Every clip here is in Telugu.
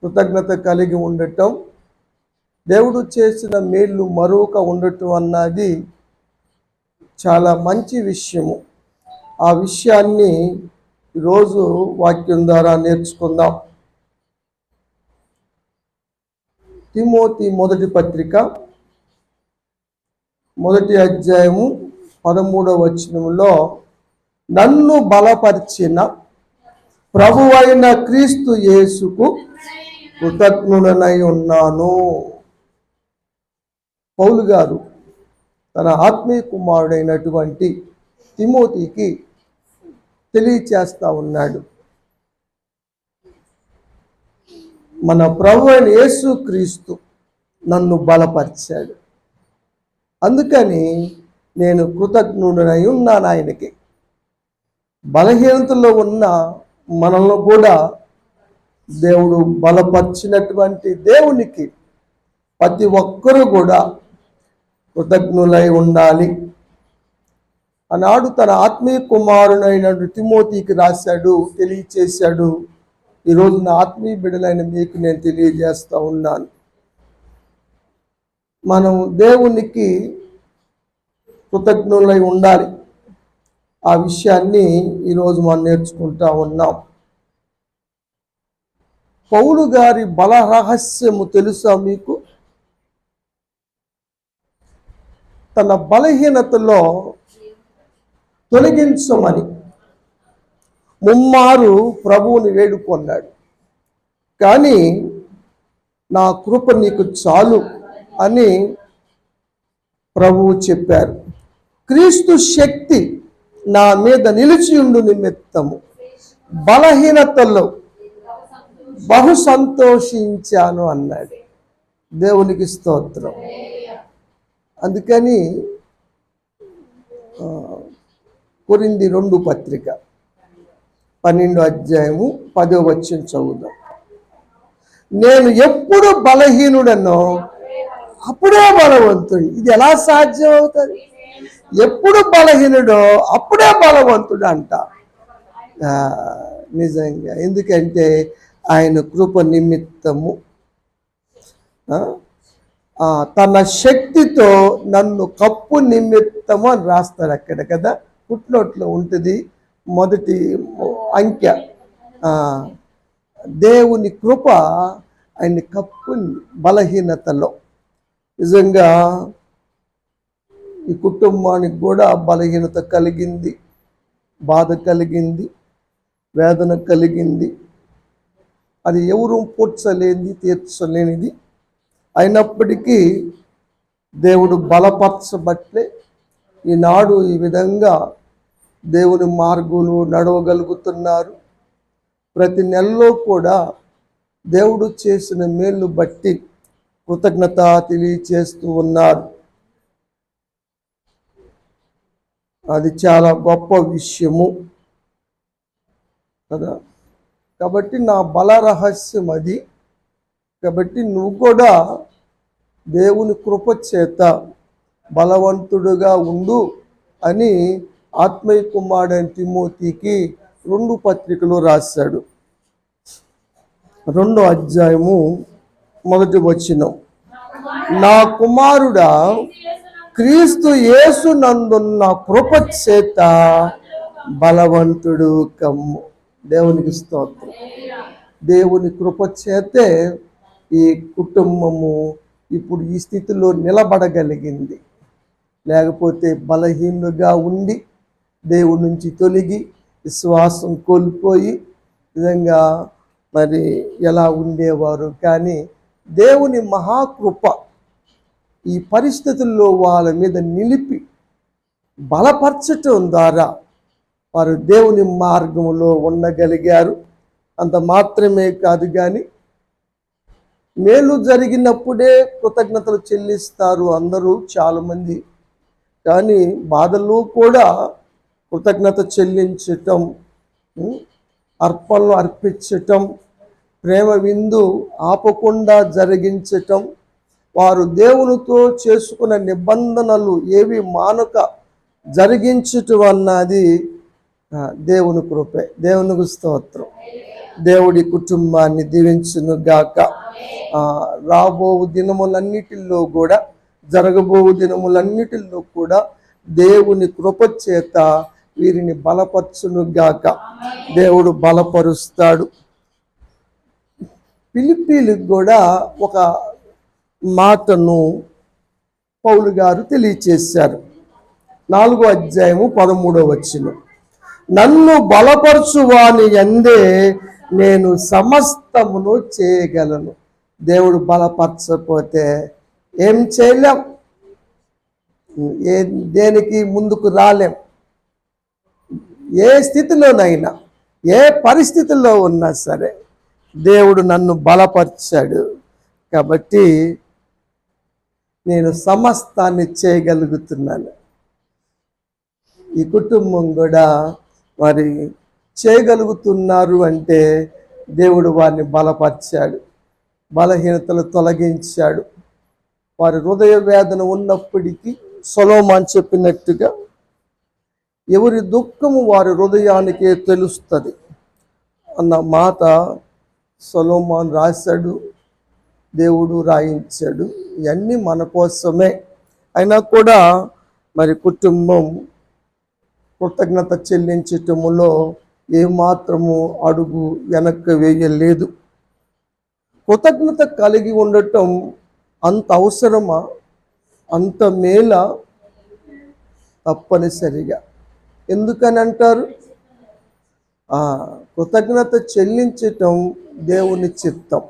కృతజ్ఞత కలిగి ఉండటం, దేవుడు చేసిన మేలు మరొక ఉండటం అన్నది చాలా మంచి విషయము. ఆ విషయాన్ని ఈరోజు వాక్యం ద్వారా నేర్చుకుందాం. తిమోతి మొదటి పత్రిక 1వ అధ్యాయము 13వ వచనంలో, నన్ను బలపరిచిన ప్రభువైన క్రీస్తు యేసుకు కృతజ్ఞుడనై ఉన్నాను. పౌలు గారు తన ఆత్మీయ కుమారుడైనటువంటి తిమోతికి తెలియచేస్తా ఉన్నాడు. మన ప్రభు అయిన యేసు క్రీస్తు నన్ను బలపరిచాడు, అందుకని నేను కృతజ్ఞుడనై ఉన్నాను ఆయనకి. బలహీనతలో ఉన్న మనల్ని కూడా దేవుడు బలపరిచినటువంటి దేవునికి ప్రతి ఒక్కరూ కూడా కృతజ్ఞులై ఉండాలి. ఆనాడు తన ఆత్మీయ కుమారుడైన తిమోతికి రాశాడు, తెలియచేశాడు. ఈరోజు నా ఆత్మీయ బిడ్డలైన మీకు నేను తెలియజేస్తూ ఉన్నాను. మనం దేవునికి కృతజ్ఞులై ఉండాలి. ఆ విషయాన్ని ఈరోజు మనం నేర్చుకుంటా ఉన్నాం. పౌలు గారి బల రహస్యము తెలుసా మీకు? తన బలహీనతలో తొలగించమని ముమ్మారు ప్రభువుని వేడుకొన్నాడు. కానీ నా కృప నీకు చాలు అని ప్రభువు చెప్పారు. క్రీస్తు శక్తి నా మీద నిలిచియుండు నిమిత్తము బలహీనతలో బహు సంతోషించాను అన్నాడు. దేవునికి స్తోత్రం. అందుకని కొరింథీ 2 పత్రిక 12వ అధ్యాయము 10వ వచనం చదువుదాం. నేను ఎప్పుడు బలహీనుడనో అప్పుడే బలవంతుడు. ఇది ఎలా సాధ్యం అవుతుంది? ఎప్పుడు బలహీనుడో అప్పుడే బలవంతుడు అంట. నిజంగా, ఎందుకంటే ఆయన కృప నిమిత్తము తన శక్తితో నన్ను కప్పు నిమిత్తము అని రాస్తారు అక్కడ కదా, ఫుట్నోట్లో ఉంటుంది మొదటి అంకె. దేవుని కృప ఆయన కప్పు బలహీనతలో. నిజంగా ఈ కుటుంబానికి కూడా బలహీనత కలిగింది, బాధ కలిగింది, వేదన కలిగింది. అది ఎవరు పూడ్చలేనిది, తీర్చలేనిది. అయినప్పటికీ దేవుడు బలపరచబట్లే ఈనాడు ఈ విధంగా దేవుని మార్గులు నడవగలుగుతున్నారు. ప్రతి నెలలో కూడా దేవుడు చేసిన మేలు బట్టి కృతజ్ఞత తెలియచేస్తూ ఉన్నారు. అది చాలా గొప్ప విషయము కదా. కాబట్టి నా బల రహస్యం అది. కాబట్టి నువ్వు కూడా దేవుని కృప చేత బలవంతుడుగా ఉండు అని ఆత్మీయ కుమారుడైన తిమోతికి 2 పత్రికలు రాశాడు. 2వ అధ్యాయము 1వ వచనం, నా కుమారుడా క్రీస్తు యేసు నందున్న కృప చేత బలవంతుడు కమ్ము. దేవునికి స్తోత్రం. దేవుని కృప చేతే ఈ కుటుంబము ఇప్పుడు ఈ స్థితిలో నిలబడగలిగింది. లేకపోతే బలహీనుగా ఉండి దేవుడి నుంచి తొలగి విశ్వాసం కోల్పోయి విధంగా మరి ఎలా ఉండేవారు. కానీ దేవుని మహాకృప ఈ పరిస్థితుల్లో వాళ్ళ మీద నిలిపి బలపరచటం ద్వారా వారు దేవుని మార్గంలో ఉండగలిగారు. అంత మాత్రమే కాదు, కానీ మేలు జరిగినప్పుడే కృతజ్ఞతలు చెల్లిస్తారు అందరూ, చాలామంది. కానీ బాధల్లో కూడా కృతజ్ఞత చెల్లించటం, అర్పణలు అర్పించటం, ప్రేమ విందు ఆపకుండా జరిగించటం, వారు దేవునితో చేసుకున్న నిబంధనలు ఏవి మానక జరిగించటం అన్నది దేవుని కృపే. దేవునికి స్తోత్రం. దేవుడి కుటుంబాన్ని దీవించును గాక. రాబో దినములన్నిటిలో కూడా, జరగబో దినములన్నిటిలో కూడా దేవుని కృప చేత వీరిని బలపరచును గాక. దేవుడు బలపరుస్తాడు. ఫిలిప్పీలకు కూడా ఒక మాటను పౌలు గారు తెలియచేశారు. 4వ అధ్యాయము 13వ వచనం. నన్ను బలపరచువాని యందే నేను సమస్తమును చేయగలను. దేవుడు బలపరచకపోతే ఏం చేయలేం, దేనికి ముందుకు రాలేం. ఏ స్థితిలోనైనా, ఏ పరిస్థితుల్లో ఉన్నా సరే దేవుడు నన్ను బలపరిచాడు కాబట్టి నేను సమస్తాన్ని చేయగలుగుతున్నాను. ఈ కుటుంబం కూడా మరి చేయగలుగుతున్నారు అంటే దేవుడు వారిని బలపరిచాడు, బలహీనతలు తొలగించాడు. వారి హృదయ వేదన ఉన్నప్పటికీ సొలొమోను చెప్పినట్టుగా ఎవరి దుఃఖము వారి హృదయానికే తెలుస్తుంది అన్న మాట సొలొమోను రాశాడు, దేవుడు రాయించాడు. ఇవన్నీ మన కోసమే. అయినా కూడా మరి కుటుంబం కృతజ్ఞత చెల్లించటములో ఏమాత్రము అడుగు వెనక్కి వేయలేదు. కృతజ్ఞత కలిగి ఉండటం అంత అవసరమా, అంత మేల? తప్పనిసరిగా. ఎందుకని అంటారు? కృతజ్ఞత చెల్లించటం దేవుని చిత్తం.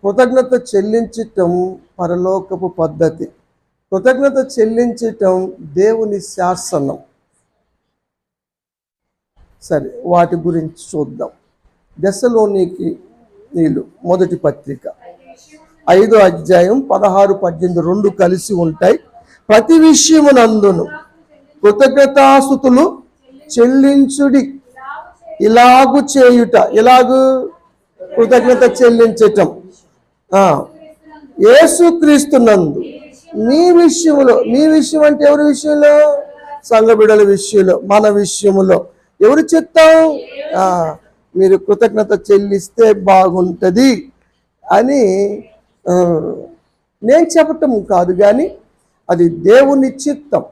కృతజ్ఞత చెల్లించటం పరలోకపు పద్ధతి. కృతజ్ఞత చెల్లించటం దేవుని శాసనం. సరే, వాటి గురించి చూద్దాం. దెస్సలోనికీయులు మొదటి పత్రిక 5వ అధ్యాయం 16-18 రెండు కలిసి ఉంటాయి. ప్రతి విషయమునందును కృతజ్ఞతాస్తుతులు చెల్లించుడి. ఇలాగు చేయుట, ఇలాగు కృతజ్ఞత చెల్లించటం యేసుక్రీస్తునందు మీ విషయంలో. మీ విషయం అంటే ఎవరి విషయంలో? సంఘ బిడ్డల విషయంలో, మన విషయంలో. ఎవరు చెప్తాం? మీరు కృతజ్ఞత చెల్లిస్తే బాగుంటుంది అని నేను చెప్పటం కాదు, కానీ అది దేవుని చిత్తం.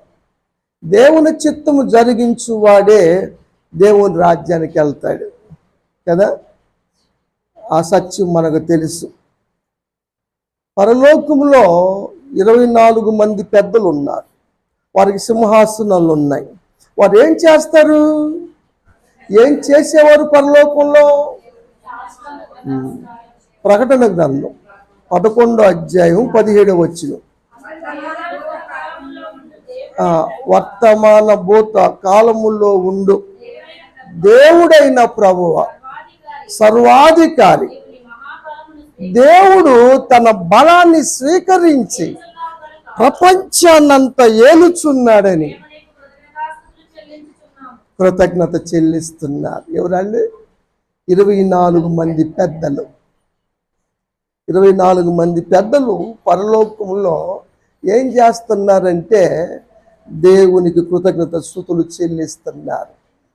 దేవుని చిత్తము జరిగించువాడే దేవుని రాజ్యానికి వెళ్తాడు కదా. ఆ సత్యం మనకు తెలుసు. పరలోకంలో 24 మంది పెద్దలు ఉన్నారు. వారికి సింహాసనాలు ఉన్నాయి. వారు ఏం చేస్తారు? ఏం చేసేవారు పరలోకంలో? ప్రకటన గ్రంథం 11వ అధ్యాయం 17వ వచనం. వర్తమాన భూత కాలములో ఉండు దేవుడైన ప్రభువ, సర్వాధికారి దేవుడు తన బలాన్ని స్వీకరించి ప్రపంచాన్నంతా ఏలుచున్నాడని కృతజ్ఞత చెల్లిస్తున్నారు. ఎవరండి? 24 మంది పెద్దలు. 24 మంది పెద్దలు పరలోకంలో ఏం చేస్తున్నారంటే దేవునికి కృతజ్ఞత స్తుతులు చెల్లిస్తున్నారు.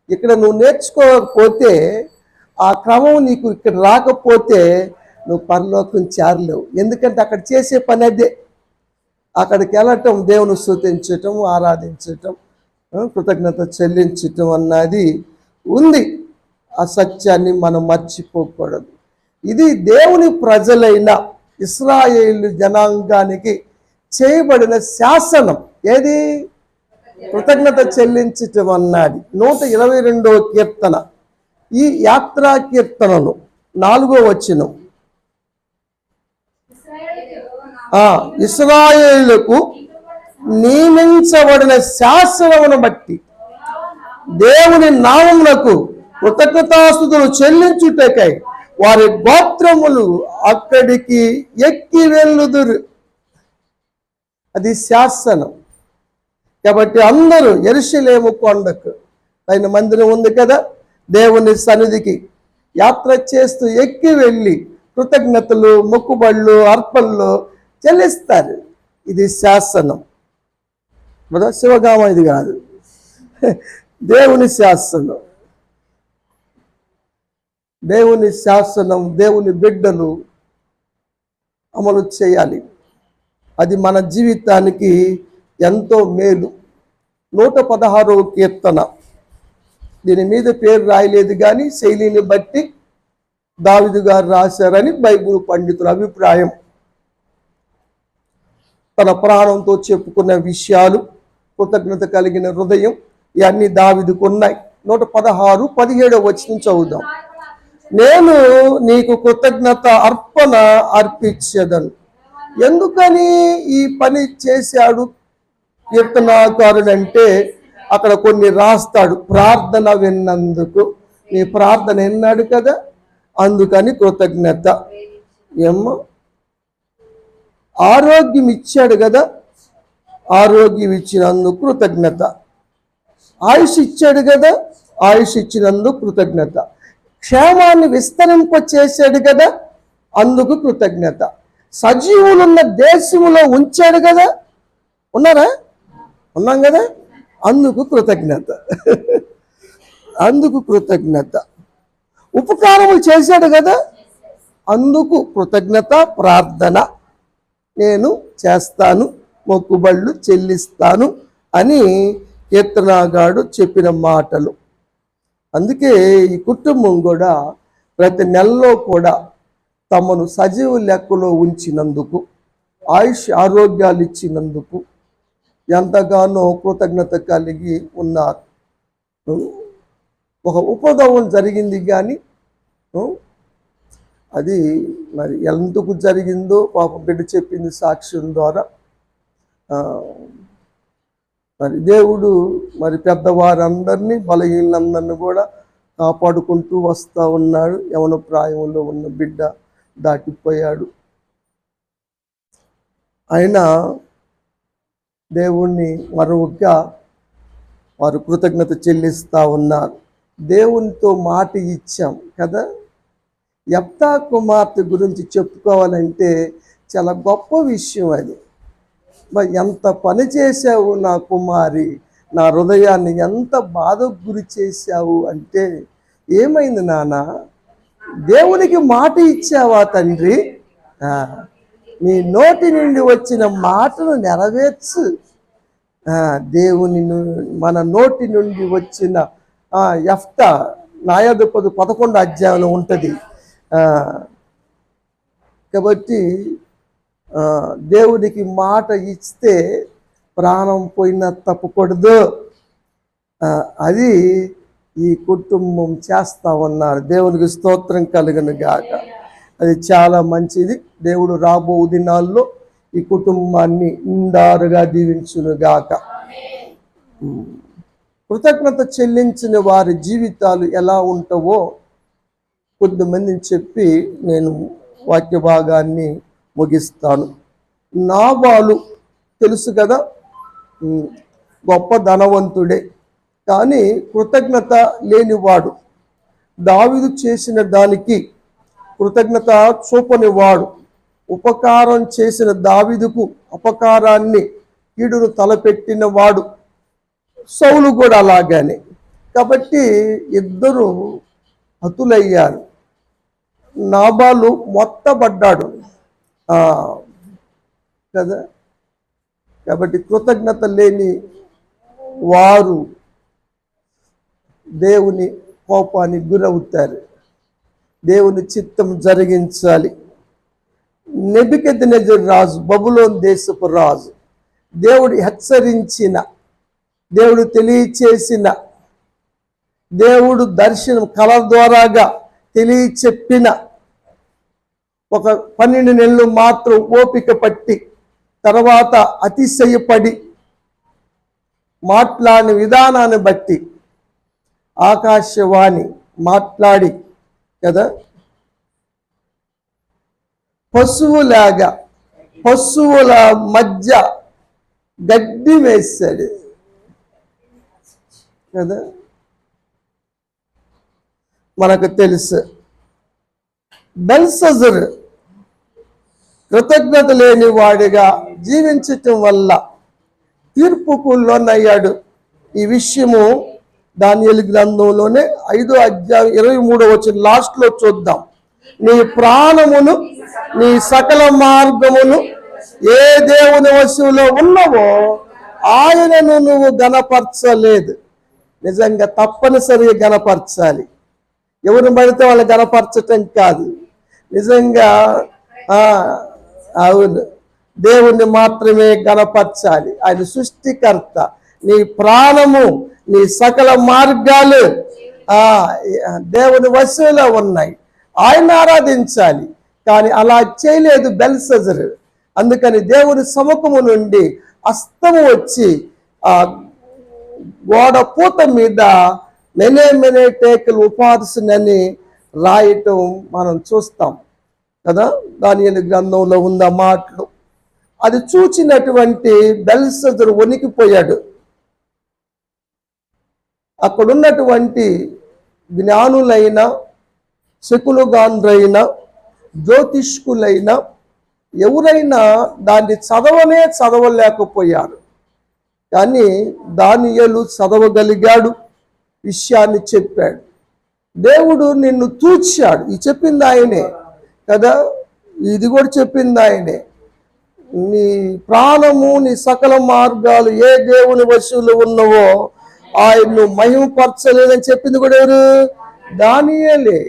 ఇక్కడ నువ్వు నేర్చుకోకపోతే, ఆ క్రమం నీకు ఇక్కడ రాకపోతే నువ్వు పరలోకం చేరలేవు. ఎందుకంటే అక్కడ చేసే పని అదే. అక్కడికి వెళ్ళటం, దేవుని స్తుతించటం, ఆరాధించటం, కృతజ్ఞత చెల్లించటం అన్నది ఉంది. ఆ సత్యాన్ని మనం మర్చిపోకూడదు. ఇది దేవుని ప్రజలైన ఇశ్రాయేలు జనాంగానికి చేయబడిన శాసనం. ఏది? కృతజ్ఞత చెల్లించటం అన్నది. 122వ కీర్తన, ఈ యాత్రా కీర్తనలు 4వ వచనం. ఇశ్రాయేలుకు నియమించబడిన శాసనమును బట్టి దేవుని నామమునకు కృతజ్ఞతాస్తుతులు చెల్లించుటకై వారి గోత్రములు అక్కడికి ఎక్కి వెళ్ళుదురు. అది శాసనం. కాబట్టి అందరూ యెరూషలేము కొండకు, పైన మందిరం ఉంది కదా, దేవుని సన్నిధికి యాత్ర చేస్తూ ఎక్కి వెళ్ళి కృతజ్ఞతలు, మొక్కుబళ్ళు, అర్పణలు చెల్లిస్తారు. ఇది శాసనం. శివగామ ఇది కాదు, దేవుని శాసనం. దేవుని శాసనం, దేవుని బిడ్డలు అమలు చేయాలి. అది మన జీవితానికి ఎంతో మేలు. 116వ కీర్తన, దీని మీద పేరు రాయలేదు కానీ శైలిని బట్టి దావీదు గారు రాశారని బైబిల్ పండితుల అభిప్రాయం. తన ప్రాణంతో చెప్పుకున్న విషయాలు, కృతజ్ఞత కలిగిన హృదయం, ఇవన్నీ దావీదుకు ఉన్నాయి. 116:17 వచనం చదువుదాం. నేను నీకు కృతజ్ఞత అర్పణ అర్పించేదను. ఎందుకని ఈ పని చేశాడు కీర్తనాకారుడు అంటే అక్కడ కొన్ని రాస్తాడు. ప్రార్థన విన్నందుకు, నీ ప్రార్థన విన్నాడు కదా, అందుకని కృతజ్ఞత. ఏమో ఆరోగ్యం ఇచ్చాడు కదా, ఆరోగ్యం ఇచ్చినందుకు కృతజ్ఞత. ఆయుష్ ఇచ్చాడు కదా, ఆయుష్ ఇచ్చినందుకు కృతజ్ఞత. క్షేమాన్ని విస్తరింప చేశాడు కదా, అందుకు కృతజ్ఞత. సజీవులున్న దేశంలో ఉంచాడు కదా, ఉన్నారా? ఉన్నాం కదా, అందుకు కృతజ్ఞత. అందుకు కృతజ్ఞత. ఉపకారములు చేశాడు కదా, అందుకు కృతజ్ఞత. ప్రార్థన నేను చేస్తాను, మొక్కుబళ్ళు చెల్లిస్తాను అని కీర్తనగాడు చెప్పిన మాటలు. అందుకే ఈ కుటుంబం కూడా ప్రతి నెలలో కూడా తమను సజీవ లెక్కలో ఉంచినందుకు, ఆయుష్ ఆరోగ్యాలు ఇచ్చినందుకు ఎంతగానో కృతజ్ఞత కలిగి ఉన్నారు. ఒక ఉపద్రవం జరిగింది కానీ అది మరి ఎందుకు జరిగిందో పాప బిడ్డ చెప్పింది సాక్ష్యం ద్వారా. మరి దేవుడు మరి పెద్దవారందరినీ, బలహీనందరినీ కూడా కాపాడుకుంటూ వస్తూ ఉన్నాడు. యవన ప్రాయంలో ఉన్న బిడ్డ దాటిపోయాడు. అయినా దేవుణ్ణి మరొకగా వారు కృతజ్ఞత చెల్లిస్తూ ఉన్నారు. దేవునితో మాట ఇచ్చాం కదా. యెఫ్తా కుమార్తె గురించి చెప్పుకోవాలంటే చాలా గొప్ప విషయం అది. మరి ఎంత పని చేశావు నా కుమారి, నా హృదయాన్ని ఎంత బాధకు గురి చేశావు అంటే, ఏమైంది నాన్న, దేవునికి మాట ఇచ్చావా తండ్రి? నీ నోటి నుండి వచ్చిన మాటను నెరవేర్చు. దేవుని మన నోటి నుండి వచ్చిన యెఫ్తా న్యాయాధిపతులు 11వ అధ్యాయంలో ఉంటుంది. కాబట్టి దేవునికి మాట ఇస్తే ప్రాణం పోయినా తప్పకూడదు. అది ఈ కుటుంబం చేస్తూ ఉన్నారు. దేవునికి స్తోత్రం కలుగును గాక. అది చాలా మంచిది. దేవుడు రాబో దినాల్లో ఈ కుటుంబాన్ని నిండారుగా దీవించును గాక. కృతజ్ఞత చెల్లించిన వారి జీవితాలు ఎలా ఉంటావో కొద్దిమందిని చెప్పి నేను వాక్య భాగాన్ని ముగిస్తాను. నాబాలు తెలుసు కదా, గొప్ప ధనవంతుడే, కానీ కృతజ్ఞత లేనివాడు. దావీదు చేసిన దానికి కృతజ్ఞత చూపనివాడు. ఉపకారం చేసిన దావీదుకు అపకారాన్ని, కీడును తలపెట్టిన వాడు. సౌలు కూడా అలాగానే. కాబట్టి ఇద్దరు హతులయ్యారు. నాబాలు మొత్తబడ్డాడు కదా. కాబట్టి కృతజ్ఞత లేని వారు దేవుని కోపానికి గురవుతారు. దేవుని చిత్తం జరిగించాలి. నెబుకద్నెజరు రాజు, బబులోను దేశపు రాజు, దేవుడు హెచ్చరించిన, దేవుడు తెలియచేసిన, దేవుడు దర్శనం కళ ద్వారాగా తెలియచెప్పిన ఒక 12 నెలలు మాత్రం ఓపిక పట్టి తర్వాత అతిశయపడి మాట్లాడిన విధానాన్ని బట్టి ఆకాశవాణి మాట్లాడి కదా, పశువులాగా పశువుల మధ్య గడ్డి వేశాడు కదా. మనకు తెలుసు బెల్షస్సరు కృతజ్ఞత లేని వాడిగా జీవించటం వల్ల తీర్పుకు లోనయ్యాడు. ఈ విషయము దానియేలు గ్రంథంలోనే 5వ అధ్యాయం 23వ వచనం లాస్ట్లో చూద్దాం. నీ ప్రాణమును నీ సకల మార్గమును ఏ దేవుని వశంలో ఉన్నవో ఆయనను నువ్వు గణపరచలేదు. నిజంగా తప్పనిసరిగా గణపరచాలి. ఎవరిని పడితే వాళ్ళు గణపరచటం కాదు. నిజంగా అవును, దేవుణ్ణి మాత్రమే గణపరచాలి. ఆయన సృష్టికర్త. నీ ప్రాణము నీ సకల మార్గాలు దేవుని వశంలో ఉన్నాయి. ఆయన ఆరాధించాలి. కానీ అలా చేయలేదు బెల్షస్సరు. అందుకని దేవుని సముఖము నుండి అస్తము వచ్చి ఆ గోడ పూత మీద మెనే టేకల్ ఉపాధిసునని రాయటం మనం చూస్తాం కదా. దానియేలు గ్రంథంలో ఉన్న మాటలు. అది చూచినటువంటి బెల్షస్సరు వణికిపోయాడు. అక్కడున్నటువంటి జ్ఞానులైన, శకులుగాండ్రైన, జ్యోతిష్కులైన ఎవరైనా దాన్ని చదవలేకపోయారు. కానీ దానియేలు చదవగలిగాడు. విషయాన్ని చెప్పాడు. దేవుడు నిన్ను తూచాడు. ఇది చెప్పింది ఆయనే కదా, ఇది కూడా చెప్పింది ఆయనే. నీ ప్రాణము నీ సకల మార్గాలు ఏ దేవుని వశంలో ఉన్నవో ఆయన్ను మహిమపరచలేదని చెప్పింది కూడా ఎవరు? దానియేలే.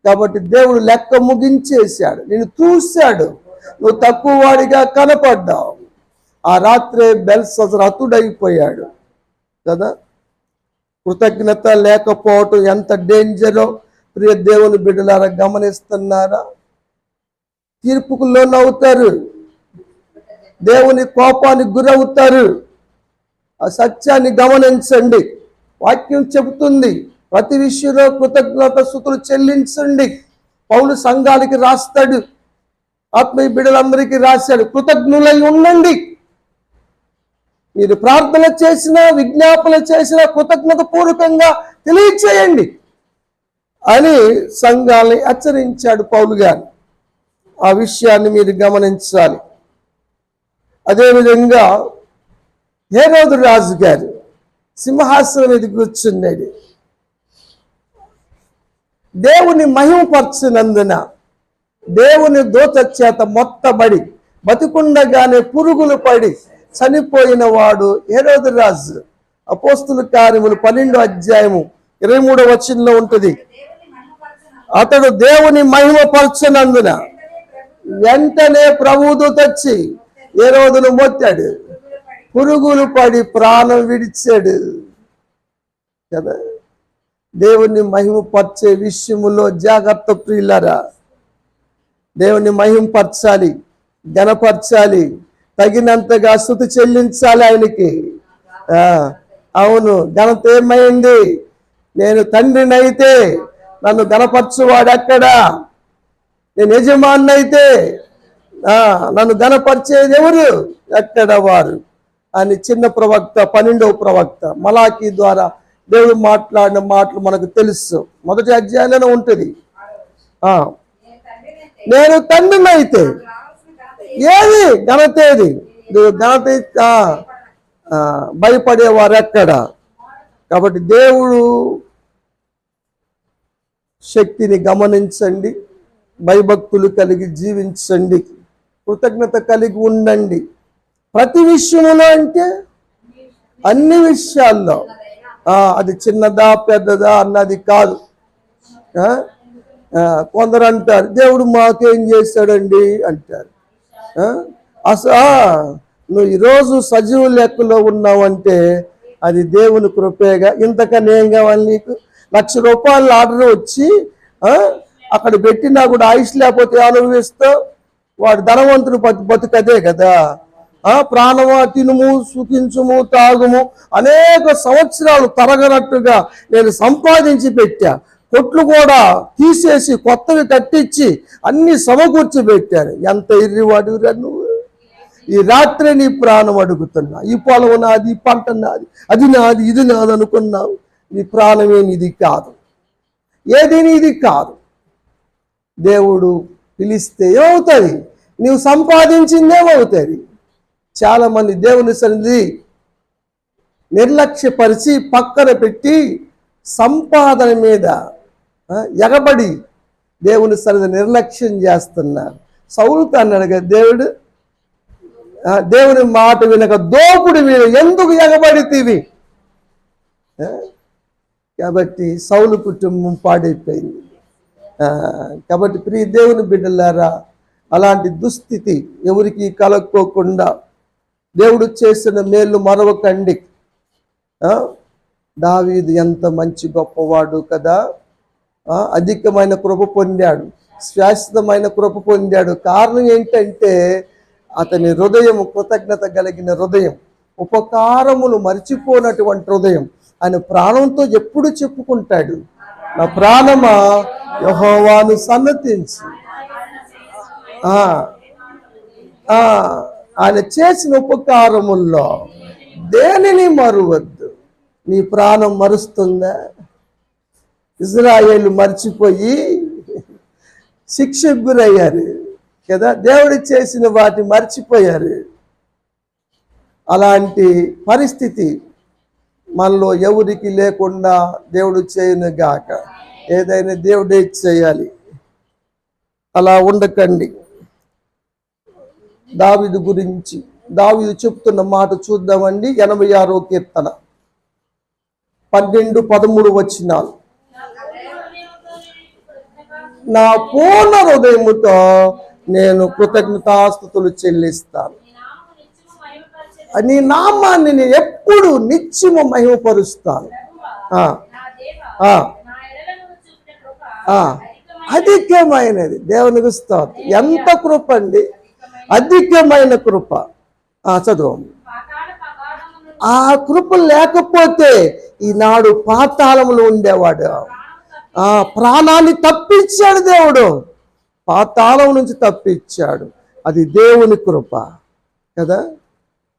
కాబట్టి దేవుడు లెక్క ముగించేశాడు. నిన్ను చూశాడు. నువ్వు తక్కువ వాడిగా కనపడ్డావు. ఆ రాత్రే బెల్షస్సరు హతుడైపోయాడు కదా. కృతజ్ఞత లేకపోవటం ఎంత డేంజరో ప్రియ దేవుని బిడ్డలారా గమనిస్తున్నారా? తీర్పుకు లోనవుతారు, దేవుని కోపానికి గురవుతారు. ఆ సత్యాన్ని గమనించండి. వాక్యం చెబుతుంది ప్రతి విషయంలో కృతజ్ఞత స్తుతులు చెల్లించండి. పౌలు సంఘాలకి రాస్తాడు, ఆత్మీయ బిడ్డలందరికీ రాశాడు, కృతజ్ఞులై ఉండండి. మీరు ప్రార్థన చేసినా విజ్ఞాపన చేసినా కృతజ్ఞత పూర్వకంగా తెలియచేయండి అని సంఘాలని హెచ్చరించాడు పౌలు గారు. ఆ విషయాన్ని మీరు గమనించాలి. అదేవిధంగా హేరోదు రాజు గారు సింహాసనం మీద కూర్చున్నాడు. దేవుని మహిమపరచినందున దేవుని దూత చేత మొత్తబడి బతికుండగానే పురుగులు పడి చనిపోయిన వాడు హేరోదు రాజు. అపోస్తుల కార్యములు 12వ అధ్యాయము 23వ వచనంలో ఉంటుంది. అతడు దేవుని మహిమపరచనందున వెంటనే ప్రభుదూత వచ్చి హేరోదును మొత్తాడు. పురుగులు పడి ప్రాణం విడిచాడు కదా. దేవుని మహిమపరిచే విషయములో జాగ్రత్త ప్రియులారా. దేవుని మహిమపరచాలి, ఘనపరచాలి, తగినంతగా స్తుతి చెల్లించాలి ఆయనకి. అవును, ఘనత ఏమైంది? నేను తండ్రిని అయితే నన్ను ఘనపరచువాడు ఎక్కడా? నేను యజమాని అయితే నన్ను ఘనపరిచేది ఎవరు? ఎక్కడ వారు అని చిన్న ప్రవక్త 12వ ప్రవక్త మలాకి ద్వారా దేవుడు మాట్లాడిన మాటలు మనకు తెలుసు. మొదటి అధ్యాయంలోనే ఉంటుంది. నేను తండ్రిని అయితే ఏది ఘనత? ఏది ఘనత? భయపడేవారు ఎక్కడ? కాబట్టి దేవుడు శక్తిని గమనించండి, భయభక్తులు కలిగి జీవించండి, కృతజ్ఞత కలిగి ఉండండి. ప్రతి విషయంలో అంటే అన్ని విషయాల్లో. అది చిన్నదా పెద్దదా అన్నది కాదు. కొందరు అంటారు దేవుడు మాకేం చేశాడండి అంటారు. అసలు నువ్వు ఈరోజు సజీవ లెక్కలో ఉన్నావంటే అది దేవుని కృపేగా. ఇంతకన్నా ఏం కావాలి నీకు? ₹1,00,000 ఆర్డర్ వచ్చి అక్కడ పెట్టినా కూడా ఆయుష్ లేకపోతే అనుభవిస్తావు. వాడు ధనవంతుడు బతుకదే కదా. ప్రాణమా తినుము, సుఖించుము, తాగుము, అనేక సంవత్సరాలు తరగనట్టుగా నేను సంపాదించి పెట్టా. కొట్లు కూడా తీసేసి కొత్తవి కట్టించి అన్ని సమకూర్చి పెట్టాను. ఎంత ఇర్రివాడురా నువ్వు! ఈ రాత్రి నీ ప్రాణం అడుగుతున్నా. ఈ పొలం నాది, ఈ పంట నాది, అది నాది, ఇది నాది అనుకున్నావు. నీ ప్రాణమే నీది కాదు, ఏది నీది కాదు. దేవుడు పిలిస్తే ఏమవుతుంది? నీవు సంపాదించిందేమవుతుంది. చాలా మంది దేవుని సన్నిధి నిర్లక్ష్యపరిచి పక్కన పెట్టి సంపాదన మీద ఎగబడి దేవుని సన్నిధి నిర్లక్ష్యం చేస్తున్నారు. సౌలుతో అన్నాడు కదా దేవుడు, దేవుని మాట వినక దోపుడు మీద ఎందుకు ఎగబడితీవి? కాబట్టి సౌలు కుటుంబం పాడైపోయింది. కాబట్టి ప్రియ దేవుని బిడ్డలారా, అలాంటి దుస్థితి ఎవరికి కలక్కోకుండా దేవుడు చేసిన మేలు మరవకండి. దావీదు ఎంత మంచి గొప్పవాడు కదా, అధికమైన కృప పొందాడు, శాశ్వతమైన కృప పొందాడు. కారణం ఏంటంటే అతని హృదయం కృతజ్ఞత కలిగిన హృదయం, ఉపకారములు మర్చిపోనటువంటి హృదయం. ఆయన ప్రాణంతో ఎప్పుడు చెప్పుకుంటాడు, నా ప్రాణమా యెహోవాను సన్నతించు. ఆయన చేసిన ఉపకారముల్లో దేనిని మరువద్దు. నీ ప్రాణం మరుస్తుందా? ఇజ్రాయేలు మర్చిపోయి శిక్షకు గురయ్యారు కదా, దేవుడు చేసిన వాటిని మర్చిపోయారు. అలాంటి పరిస్థితి మనలో ఎవరికి లేకుండా దేవుడు చేయను గాక. ఏదైనా దేవుడే చేయాలి, అలా ఉండకండి. దావీదు గురించి దావీదు చెప్తున్న మాట చూద్దామండి. 86వ కీర్తన 12-13 వచనాలు. నా పూర్ణ హృదయముతో నేను కృతజ్ఞతాస్తుతులు చెల్లిస్తాను. నీ నామాన్ని నేను ఎప్పుడు నిత్యము మహిమపరుస్తాను. అధికమైనది దేవునికి స్తోత్రం. ఎంత కృప అండి, అధికమైన కృప. చదువు. ఆ కృప లేకపోతే ఈనాడు పాతాళంలో ఉండేవాడు. ప్రాణాన్ని తప్పించాడు దేవుడు, పాతాళం నుంచి తప్పించాడు. అది దేవుని కృప కదా.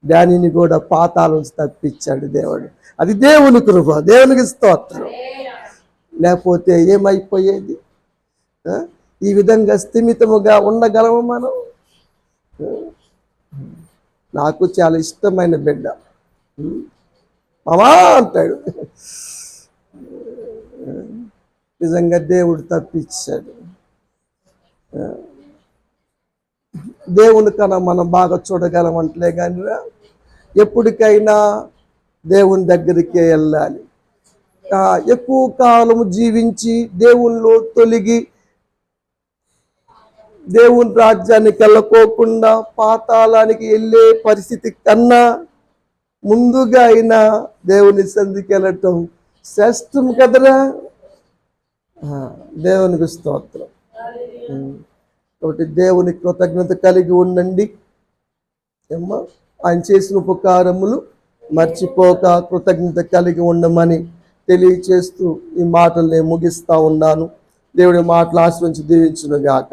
దానిని కూడా పాతాళం నుంచి తప్పించాడు దేవుడు, అది దేవుని కృప. దేవునికి స్తోత్రం. లేకపోతే ఏమైపోయేది? ఈ విధంగా స్థిమితముగా ఉండగలము మనం? నాకు చాలా ఇష్టమైన బిడ్డ మామా అంటాడు. నిజంగా దేవుడు తప్పించాడు. దేవుని కన్నా మనం బాగా చూడగలమంటలే కానీ ఎప్పటికైనా దేవుని దగ్గరికే వెళ్ళాలి. ఎక్కువ కాలము జీవించి దేవునిలో తొలగి దేవుని రాజ్యానికి వెళ్ళకోకుండా పాతాళానికి వెళ్ళే పరిస్థితి కన్నా ముందుగా అయినా దేవుని సన్నిధికి వెళ్ళటం శ్రేష్టం కదరా. దేవునికి స్తోత్రం. కాబట్టి దేవుని కృతజ్ఞత కలిగి ఉండండి. ఏమ్మా, ఆయన చేసిన ఉపకారములు మర్చిపోక కృతజ్ఞత కలిగి ఉండమని తెలియచేస్తూ ఈ మాటలు నేను ముగిస్తా ఉన్నాను. దేవుడి మాటలు ఆశ్రయించి దీవించును గాక.